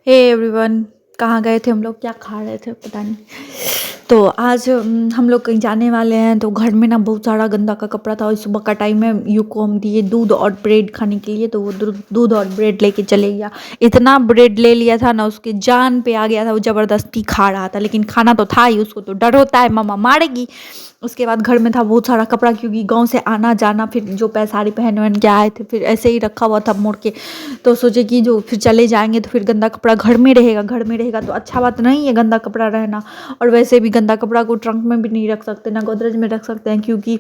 Hey everyone, कहाँ गए थे हम लोग, क्या खा रहे थे पता नहीं। तो आज हम लोग कहीं जाने वाले हैं। तो घर में ना बहुत सारा गंदा का कपड़ा था और सुबह का टाइम है। यू को हम दिए दूध और ब्रेड खाने के लिए, तो वो दूध और ब्रेड लेके चले गया। इतना ब्रेड ले लिया था ना, उसके जान पे आ गया था। वो जबरदस्ती खा रहा था, लेकिन खाना तो था ही। उसको तो डर होता है मम्मा मारेगी। उसके बाद घर में था बहुत सारा कपड़ा, क्योंकि गांव से आना जाना, फिर जो साड़ी पहन वहन के आए थे, फिर ऐसे ही रखा हुआ था मोड़ के। तो सोचे कि जो फिर चले जाएंगे तो फिर गंदा कपड़ा घर में रहेगा तो अच्छा बात नहीं है गंदा कपड़ा रहना। और वैसे भी गंदा कपड़ा को ट्रंक में भी नहीं रख सकते, ना गोदरेज में रख सकते हैं, क्योंकि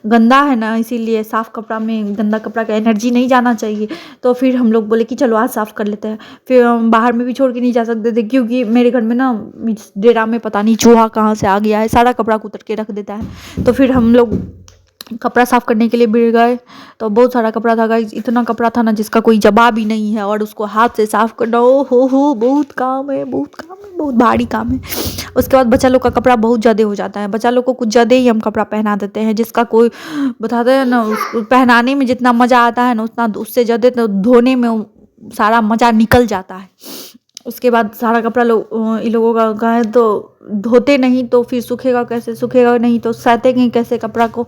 गंदा है ना। इसीलिए साफ़ कपड़ा में गंदा कपड़ा का एनर्जी नहीं जाना चाहिए। तो फिर हम लोग बोले कि चलो आज साफ़ कर लेते हैं। फिर हम बाहर में भी छोड़ के नहीं जा सकते थे, क्योंकि मेरे घर में ना इस डेरा में पता नहीं चूहा कहाँ से आ गया है, सारा कपड़ा कुतर के रख देता है। तो फिर हम लोग कपड़ा साफ़ करने के लिए भिड़ गए। तो बहुत सारा कपड़ा था गाइस, इतना कपड़ा था ना जिसका कोई जवाब ही नहीं है। और उसको हाथ से साफ़ करना, ओ हो, बहुत काम है, बहुत काम है, बहुत भारी काम है। उसके बाद बच्चा लोग का कपड़ा बहुत ज़्यादा हो जाता है। बच्चा लोग को कुछ ज़्यादा ही हम कपड़ा पहना देते हैं, जिसका कोई बताते हैं ना, पहनाने में जितना मज़ा आता है ना, उतना उससे ज़्यादा तो धोने में सारा मज़ा निकल जाता है। उसके बाद सारा कपड़ा इन लोगों का है, तो धोते नहीं तो फिर सूखेगा कैसे, सूखेगा नहीं तो सैंतेंगे कैसे कपड़ा को।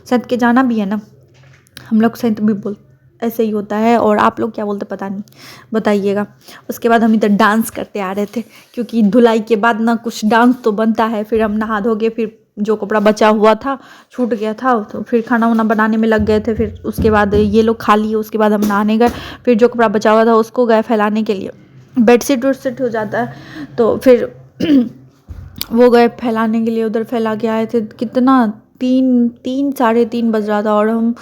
सैंत के जाना भी है ना, हम लोग सैंत भी बोल ऐसे ही होता है। और आप लोग क्या बोलते पता नहीं, बताइएगा। उसके बाद हम इधर डांस करते आ रहे थे, क्योंकि धुलाई के बाद ना कुछ डांस तो बनता है। फिर हम नहा धो के, फिर जो कपड़ा बचा हुआ था, छूट गया था, तो फिर खाना वाना बनाने में लग गए थे। फिर उसके बाद ये लोग खा लिए, उसके बाद हम नहाने गए। फिर जो कपड़ा बचा हुआ था उसको गए फैलाने के लिए। बेडशीट वेडशीट हो जाता है, तो फिर वो गए फैलाने के लिए। उधर फैला के आए थे। कितना 3 साढ़े 3 बज रहा था और हम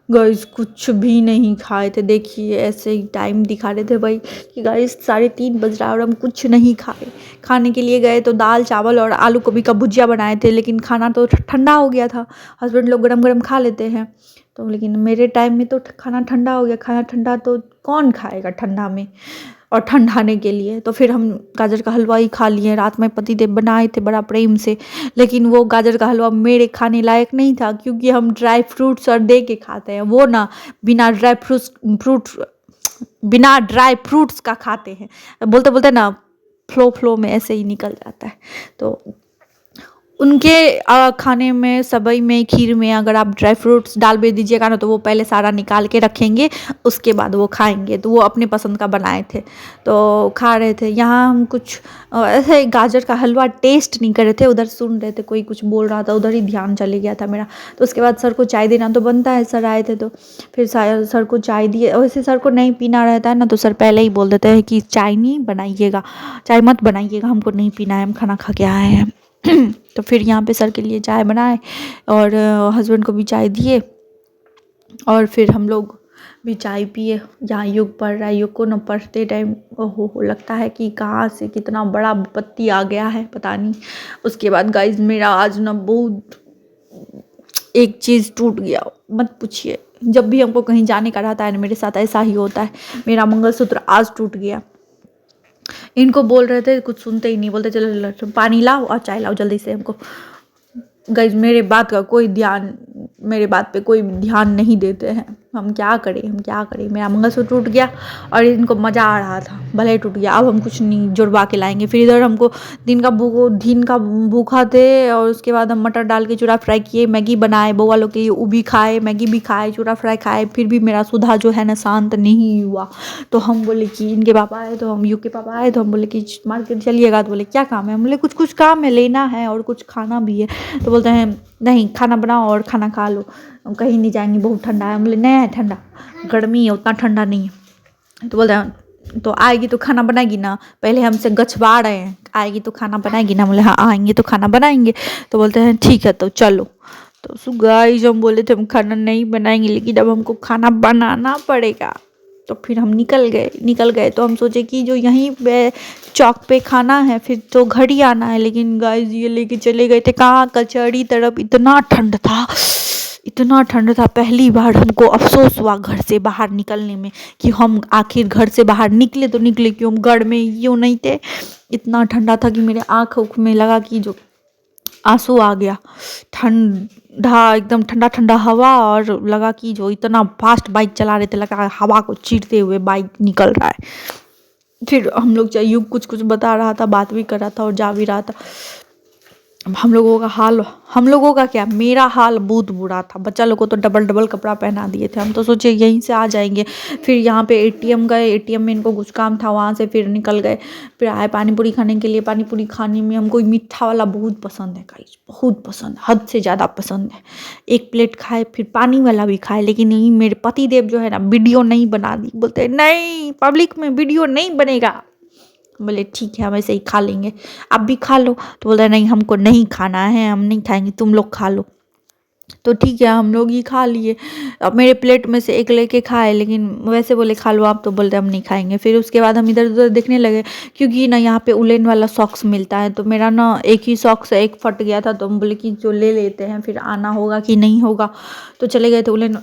गाइस कुछ भी नहीं खाए थे। देखिए ऐसे ही टाइम दिखा रहे थे भाई कि गाइस 3:30 बज रहा है और हम कुछ नहीं खाए। खाने के लिए गए तो दाल चावल और आलू गोभी का भुजिया बनाए थे, लेकिन खाना तो ठंडा हो गया था। हस्बैंड लोग गरम गरम खा लेते हैं, तो लेकिन मेरे टाइम में तो खाना ठंडा हो गया। खाना ठंडा तो कौन खाएगा ठंडा में और ठंडाने के लिए। तो फिर हम गाजर का हलवा ही खा लिए। रात में पतिदेव बनाए थे बड़ा प्रेम से, लेकिन वो गाजर का हलवा मेरे खाने लायक नहीं था, क्योंकि हम ड्राई फ्रूट्स और दे के खाते हैं। वो ना बिना ड्राई फ्रूट्स का खाते हैं। बोलते बोलते ना फ्लो में ऐसे ही निकल जाता है। तो उनके खाने में, सबई में, खीर में अगर आप ड्राई फ्रूट्स डाल भी दीजिएगा ना, तो वो पहले सारा निकाल के रखेंगे, उसके बाद वो खाएंगे। तो वो अपने पसंद का बनाए थे, तो खा रहे थे। यहाँ हम कुछ ऐसे गाजर का हलवा टेस्ट नहीं कर रहे थे, उधर सुन रहे थे कोई कुछ बोल रहा था, उधर ही ध्यान चले गया था मेरा। तो उसके बाद सर को चाय देना तो बनता है, सर आए थे तो फिर सर को चाय दिए। वैसे सर को नहीं पीना रहता है ना, तो सर पहले ही बोल देते हैं कि चाय नहीं बनाइएगा, चाय मत बनाइएगा, हमको नहीं पीना है, हम खाना खा के आए हैं। तो फिर यहाँ पे सर के लिए चाय बनाए और हस्बैंड को भी चाय दिए, और फिर हम लोग भी चाय पिए। यहाँ युग पढ़ रहा है, युग को न पढ़ते टाइम ओहो लगता है कि कहाँ से कितना बड़ा विपत्ति आ गया है पता नहीं। उसके बाद गाइज मेरा आज ना बहुत एक चीज़ टूट गया, मत पूछिए। जब भी हमको कहीं जाने का रहता है ना, मेरे साथ ऐसा ही होता है। मेरा मंगलसूत्र आज टूट गया। इनको बोल रहे थे, कुछ सुनते ही नहीं, बोलते चलो पानी लाओ और चाय लाओ जल्दी से। हमको गाइस मेरे बात पे कोई ध्यान नहीं देते हैं। हम क्या करें। मेरा मंगलसूत्र टूट गया और इनको मज़ा आ रहा था, भले ही टूट गया। अब हम कुछ नहीं जुड़वा के लाएंगे। फिर इधर हमको दिन का भूखा थे, और उसके बाद हम मटर डाल के चूड़ा फ्राई किए, मैगी बनाए, बउआ लोग के लिए वो भी खाए, मैगी भी खाए, चूड़ा फ्राई खाए। फिर भी मेरा सुधा जो है ना शांत नहीं हुआ। तो हम बोले कि इनके पापा आए, तो हम यू के पापा आए, तो हम बोले कि मार्केट चलिएगा। तो बोले क्या काम है, हम बोले कुछ काम है, लेना है और कुछ खाना भी है। तो बोलते हैं नहीं, खाना बनाओ और खाना खा लो, हम कहीं नहीं जाएंगे, बहुत ठंडा है। हम बोले नहीं है ठंडा, गर्मी है, उतना ठंडा नहीं है। तो बोलते हैं तो आएगी तो खाना बनाएगी ना, पहले हमसे गछवा रहे हैं, आएगी तो खाना बनाएगी ना। बोले हाँ आएंगे तो खाना बनाएंगे। तो बोलते हैं ठीक है तो चलो। तो गाइस हम बोले थे हम खाना नहीं बनाएंगे, लेकिन अब हमको खाना बनाना पड़ेगा। तो फिर हम निकल गए। तो हम सोचे कि जो यहीं पे चौक पे खाना है, फिर तो घर ही आना है। लेकिन गाइस ये लेके चले गए थे कहाँ, कचहरी तरफ। इतना ठंड था, पहली बार हमको अफसोस हुआ घर से बाहर निकलने में, कि हम आखिर घर से बाहर निकले तो निकले क्यों, घर में यूँ नहीं थे। इतना ठंडा था कि मेरे आँख में लगा कि जो आंसू आ गया। ठंडा एकदम ठंडा हवा, और लगा कि जो इतना फास्ट बाइक चला रहे थे, लगा हवा को चीरते हुए बाइक निकल रहा है। फिर हम लोग युग कुछ कुछ बता रहा था, बात भी कर रहा था और जा भी रहा था। अब हम लोगों का क्या, मेरा हाल बहुत बुरा था। बच्चा लोगों को तो डबल डबल कपड़ा पहना दिए थे। हम तो सोचे यहीं से आ जाएंगे। फिर यहाँ पे एटीएम गए, एटीएम में इनको कुछ काम था, वहाँ से फिर निकल गए। फिर आए पानी पूरी खाने के लिए। पानी पूरी खाने में हमको मीठा वाला बहुत पसंद है गाइस, बहुत पसंद, हद से ज़्यादा पसंद है। एक प्लेट खाए, फिर पानी वाला भी खाए, लेकिन नहीं, मेरे पति देव जो है ना, वीडियो नहीं बना दी। बोलते नहीं, पब्लिक में वीडियो नहीं बनेगा। बोले ठीक है, हम ऐसे ही खा लेंगे, आप भी खा लो। तो बोल रहे नहीं, हमको नहीं खाना है, हम नहीं खाएंगे, तुम लोग खा लो। तो ठीक है, हम लोग ही खा लिए। अब मेरे प्लेट में से एक लेके खाए, लेकिन वैसे बोले खा लो आप, तो बोलते हम नहीं खाएंगे। फिर उसके बाद हम इधर उधर देखने लगे, क्योंकि ना यहाँ पे उलेन वाला सॉक्स मिलता है। तो मेरा ना एक ही सॉक्स एक फट गया था, तो हम बोले कि जो ले लेते हैं, फिर आना होगा कि नहीं होगा। तो चले गए थे उलेन